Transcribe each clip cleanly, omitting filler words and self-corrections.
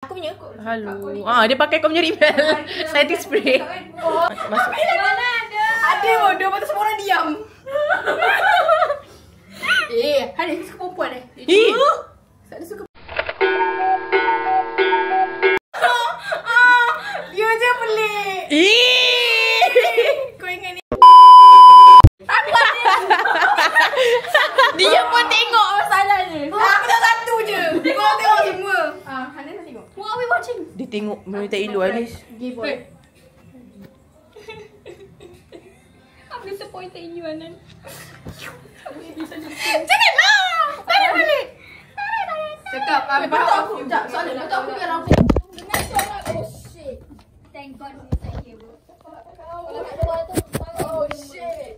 Aku punya. Halo. Dia pakai kau punya rebel. Setting spray. Masuk. Mana ada? Ada bodoh, patut semua orang diam. Hari suka perempuan Saya suka. Dia je pelik. Kau ingat ni? Dia pun tengok masalahnya. Aku dah satu je. Kau tengok semua. Hana dah tengok. What are we watching? Dia tengok minta ilu Anis. Gay boy. I'm disappointed in you, Anan. Janganlah! Tarik balik! Cakap, betul aku. Sekejap, soalan betul aku biar aku. Dengar suara. Oh shit. Thank God we stay here, bro. Kalau kat luar tu. Oh shit.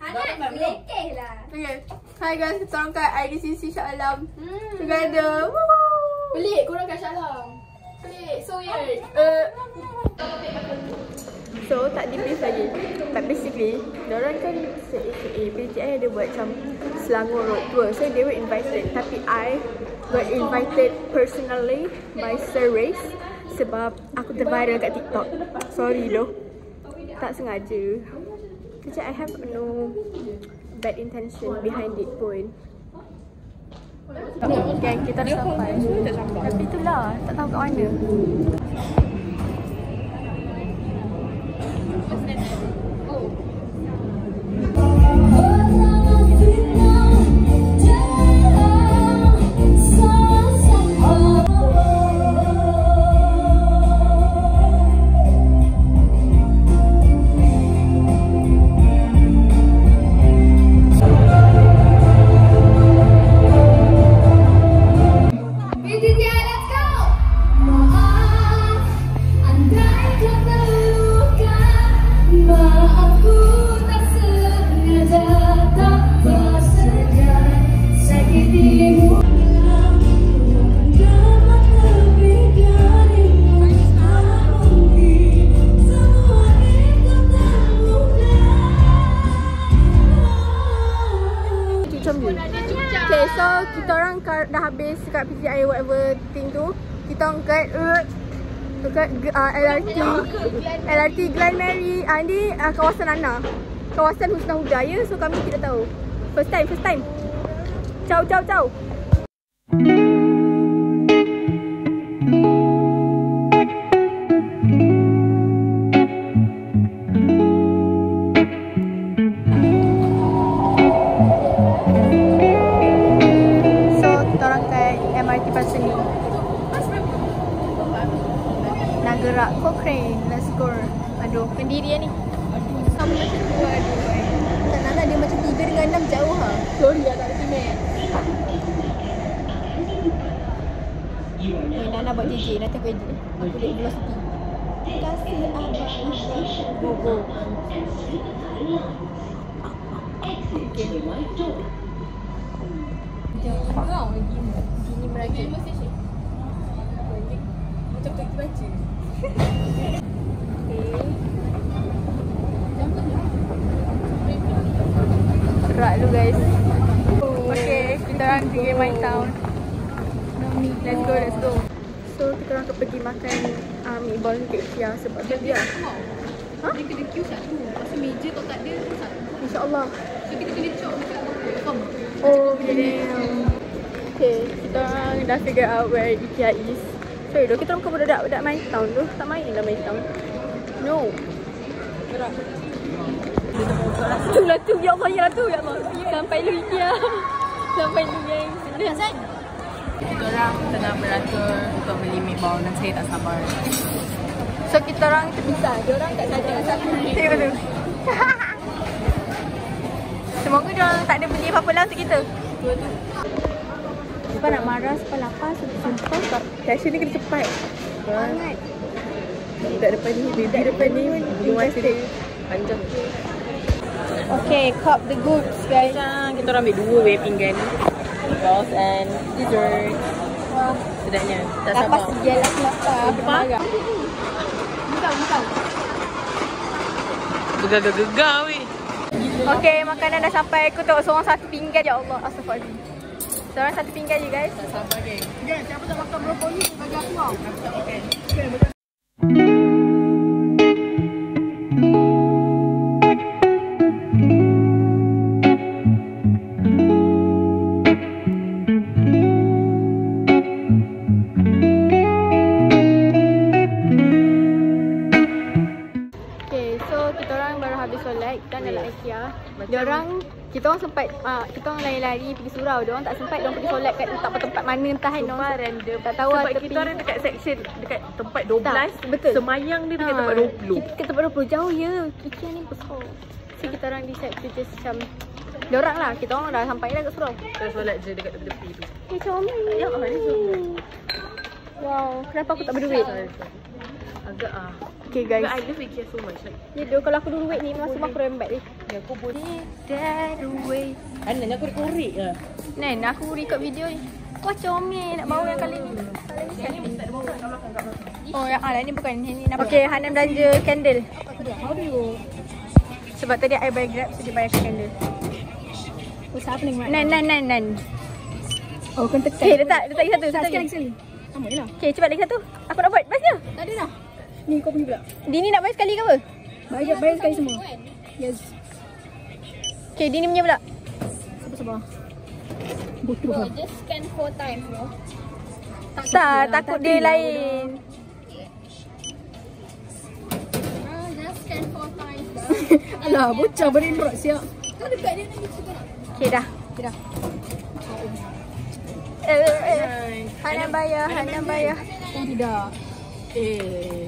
Anan, lekeh lah. Okay. Hi guys, kita orang kat IDCC Shah Alam. Together. Pelik korang kat Shah Alam. Pelik, so weird. So, tak debrief lagi. But basically, diorang kan PTI ada buat macam Selangor Road Tour. So, they were invited. Tapi I got invited personally by Sir Race sebab aku terviral kat TikTok. Sorry doh. Tak sengaja. Kecil, I have no bad intention behind it pun. Gang, kita dah sampai. Tapi itulah, tak tahu kat mana. Okay, so kita orang dah habis kat PTI whatever thing tu. Kita orang kat LRT Glen Mary. Ni kawasan Ana. Kawasan Husna Hujaya. So kami tidak tahu. First time. Ciao. Gerak Cochrane, let's go. Aduh, pendirian ni. Sama macam tu, tak nak dia macam 3 dengan 6 jauh ha. Sorry lah, tak ada timet. Nana buat JJ, nanti aku edit. Aku edit velocity. Kasih abang. Go. Okay. Jangan lagi. Gini meragi. Macam tak baca. Berat tu guys. Okay, kita orang pergi main town. Let's go. So, kita orang akan pergi makan meatball cake Kia sebab dia. Dia kena queue satu. Pasal meja kalau tak ada satu. InsyaAllah. So, kita kena cok dekat Oh, okay, kita orang dah figure out where IKEA is. Sorry doh, kita bukan budak main town tu. Tak main dah main town. No. Gerak. Tu, ya Allah. Sampai lu IKEA. Sampai lu geng. Dah San. Kita orang tengah beratur untuk beli meatball dan saya tak sabar. So kita orang terpisah. Dia orang tak saja satu. Tengok tu. Semoga dia orang tak ada beli apa-apa lah untuk kita. Sebab nak marah, sebab lapar, sumpah tak. Fashion ni kena cepat. Banget. Dekat depan ni, baby depan ni. Luar sini. Panjang. Okay, cup the goods guys. Kita orang ambil 2 weh pinggan. Meatballs and dessert. Wah. Sedapnya. Tak sabar. Lepas sejalan lapar. Apa? Bukan. Gegar-gegar weh. Okay, makanan dah sampai. Aku tengok seorang satu pinggan. Ya Allah, astagfirullahaladzim. Kita orang satu pinggan je guys. Tak sabar geng. Guys, siapa tak makan brokoli bagi aku tau. Aku tak makan. Diorang, kita orang sempat, kita orang lari-lari pergi surau. Diorang tak sempat, diorang pergi solat kat tempat mana entah kan. Sumpah random. Tak tahu sebab tepi. kita orang dekat section, dekat tempat 12. Tak, betul. Semayang dia dekat tempat 20. Kita dekat tempat 20, jauh ya. Kikian ni besar. So kita orang decide to just macam diorang lah, kita orang dah sampai dah kat surau. Kita solat je dekat tepi-tepi tu. Comel. Ya Allah, ni semua. Wow, kenapa aku tak berduit? Agak Okay guys. But I just care so much. Like, Ya doh, kalau aku duit ni masa aku rembat ni. ya aku boleh. That way. Anan aku korek lah. Nen, aku record video ni. Wah comel nak bawa yang kali ni. Oh yang ni bukan. Ini nampak. Okay, Hanan belanja candle. How do you? Sebab tadi I buy Grab, so dia bayarkan candle. What's happening right now? Nan. Oh, kau tekan. Okay, letak lagi satu. Sekali lagi. Sama je lah. Okay, cepat lagi satu. Aku nak buat. Bas je. Tak ada dah. Ni kau punya pula. Dini nak bayar sekali ke apa? Bayar sekali semua. Yes. Okay, Dini punya pula. Sabar. Bodoh lah. Just scan 4 times, no? Tak, takut dia lain. Just scan 4 times. Alah, bocah berimbrot siap. Kau dekat dia nanti juga nak. Okay, dah. Hanan bayar. Oh, tidak.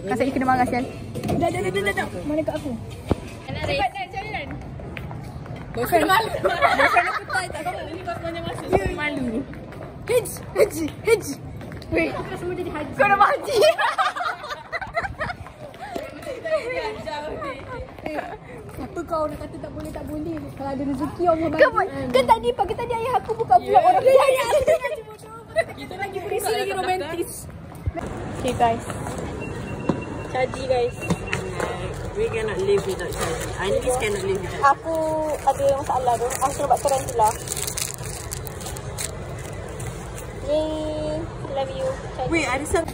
Kasih dia kena marah sial. Dah. Mana kat aku? Cepat Nan, cari Nan. Boyfriend malu. Boyfriend aku tak tahu ni pas banyak masa. Malu. Haji. Wait, kita semua jadi haji. Kau dah haji. Apa kau nak kata tak boleh? Kalau ada rezeki Allah bagi. Kan tadi ayah aku buka vlog orang kaya. Kita lagi berisi lagi romantis. Okay guys. Caji guys. We cannot live without charging. Anis cannot live without. Aku ada masalah tu. Aku suruh buat tarantula. Yay. Love you. Caji. Wait, ada some.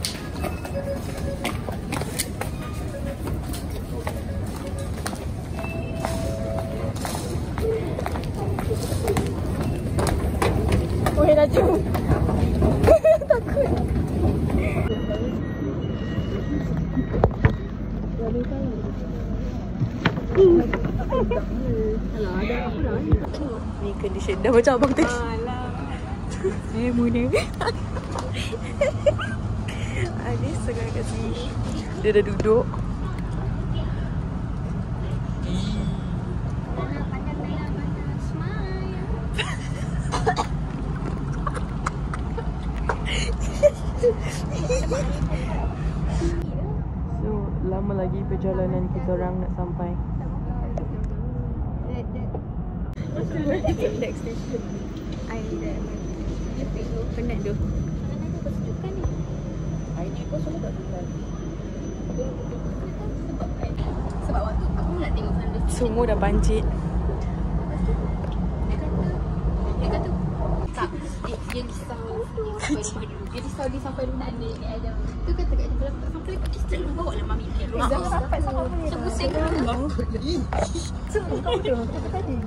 Oh, laju. Takut. Ni condition dah macam abang tadi. Muda. Anis sangat kat sini. Dia dah duduk. So, lama lagi perjalanan kita orang nak sampai. Next station. I penat tu. Ini kau semua tak tinggal. Sebab waktu aku nak tengok sana. Semua dah banjir. Dia kata tak. Dia risau dia sampai rumah ni ada. Tu kata kat dia tak sampai dekat district lu bawa lah mami pergi rumah. Sampai pusing ke rumah. Semua kau tu. Kata tadi.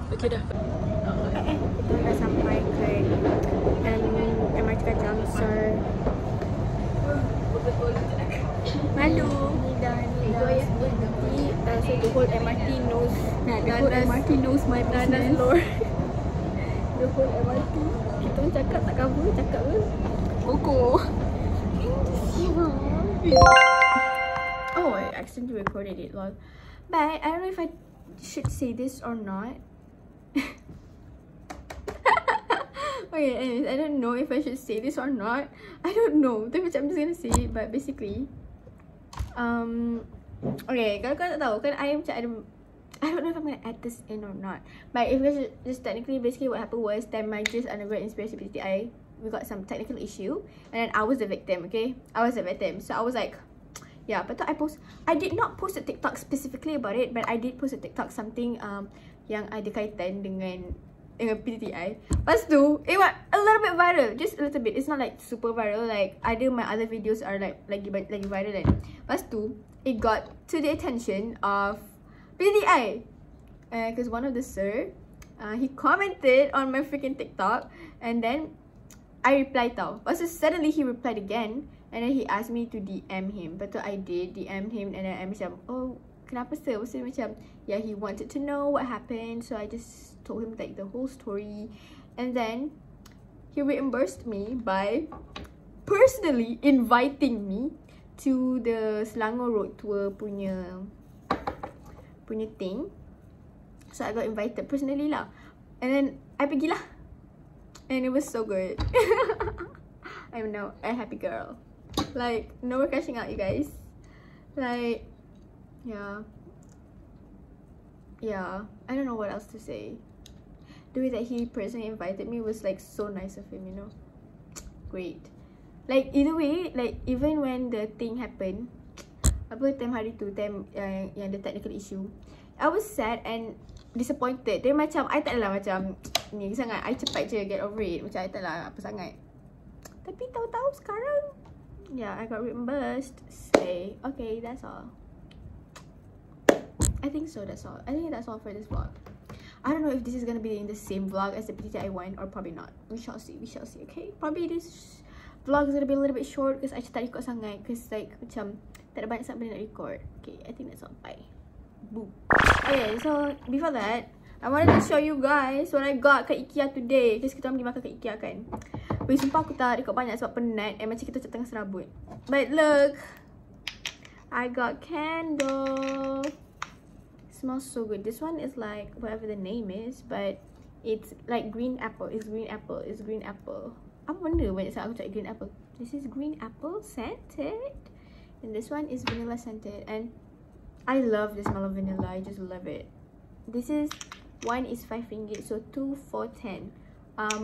Okey dah. Kita dah sampai ke MRT Kajang. So malu. So the whole MRT knows. The whole MRT knows my business. The whole MRT. Kita orang cakap tak cover, cakap ke? Koko. Oh, I accidentally recorded it, lol. But I don't know if I should say this or not. Okay, anyways, I don't know if I should say this or not. I don't know. Tapi macam I'm just gonna say it, but basically, okay, kalau kau tak tahu kan, I macam ada, I don't know if I'm gonna add this in or not. But if it's just technically, basically what happened was that my just undergrad inspiration PTI, we got some technical issue, and then I was the victim. Okay, I was the victim. So I was like, yeah. But I did not post a TikTok specifically about it, but I did post a TikTok something yang ada kaitan dengan dengan PTTI. Lepas tu, it went a little bit viral. Just a little bit. It's not like super viral. Like, my other videos are like lagi viral kan. Lepas tu, it got to the attention of PTTI. Because one of the sir, he commented on my freaking TikTok. And then, I replied tau. Lepas tu, suddenly he replied again. And then he asked me to DM him. Lepas tu, I did DM him. And then I macam, oh, kenapa sir? Lepas tu macam, yeah, he wanted to know what happened. So, I just told him like the whole story. And then, he reimbursed me by personally inviting me to the Selangor Road Tour punya thing. So, I got invited personally lah. And then, I pergilah. And it was so good. I'm now a happy girl. Like, no more crashing out, you guys. Like, yeah. I don't know what else to say. The way that he personally invited me was like so nice of him, you know. Great. Like, either way, like even when the thing happened, time hari tu, yang the technical issue, I was sad and disappointed. Dia macam, I tak adalah macam ni sangat, I cepat je get over it. Macam I tak lah apa sangat. Tapi tahu-tahu sekarang, yeah, I got reimbursed. Say, okay, that's all. I think so, that's all. I think that's all for this vlog. I don't know if this is gonna be in the same vlog as the PTTI one or probably not. We shall see, okay? Probably this vlog is gonna be a little bit short because I just tak record sangat. Because like, macam, tak ada banyak sangat benda nak record. Okay, I think that's all. Bye. Boo. Okay, so before that, I wanted to show you guys what I got kat IKEA today. Because kita pergi makan kat IKEA kan. Weh, sumpah aku tak record banyak sebab penat. Macam kita macam tengah serabut. But look, I got candle. Smells so good. This one is like whatever the name is, but it's like green apple. It's green apple. Apa benda banyak sangat aku cakap green apple. This is green apple scented, and this one is vanilla scented. And I love the smell of vanilla. I just love it. This is one is RM5, so 2 for 10.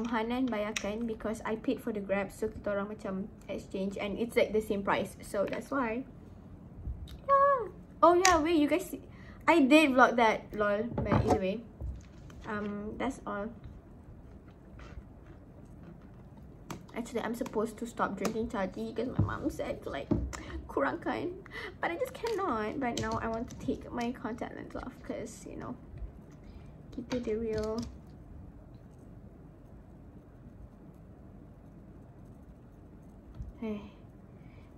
Hanan bayarkan because I paid for the Grab, so kita orang macam exchange, and it's like the same price, so that's why. Yeah. Oh yeah, wait, you guys see, I did vlog that, lol. But either way, that's all. Actually, I'm supposed to stop drinking chai tea because my mom said to like kurangkan, but I just cannot. But now I want to take my contact lens off because, you know, keep it real. Hey.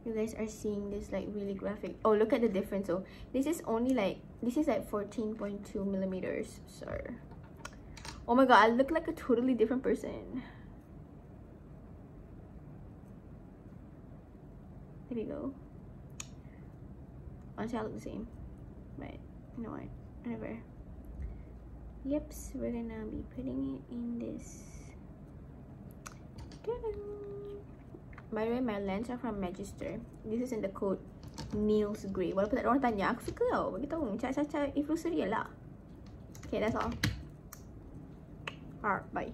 You guys are seeing this like really graphic. Oh, look at the difference. So this is only like, this is like 14.2 millimeters. So, oh my god, I look like a totally different person. There we go. Honestly, I look the same, but you know what, whatever. Yep, so we're gonna be putting it in this. By the way, my lens are from Magister. This is in the code Niels Grey. Walaupun tak ada orang tanya, aku suka tau. Bagi tahu, macam influencer lah. Okay, that's all. Alright, bye.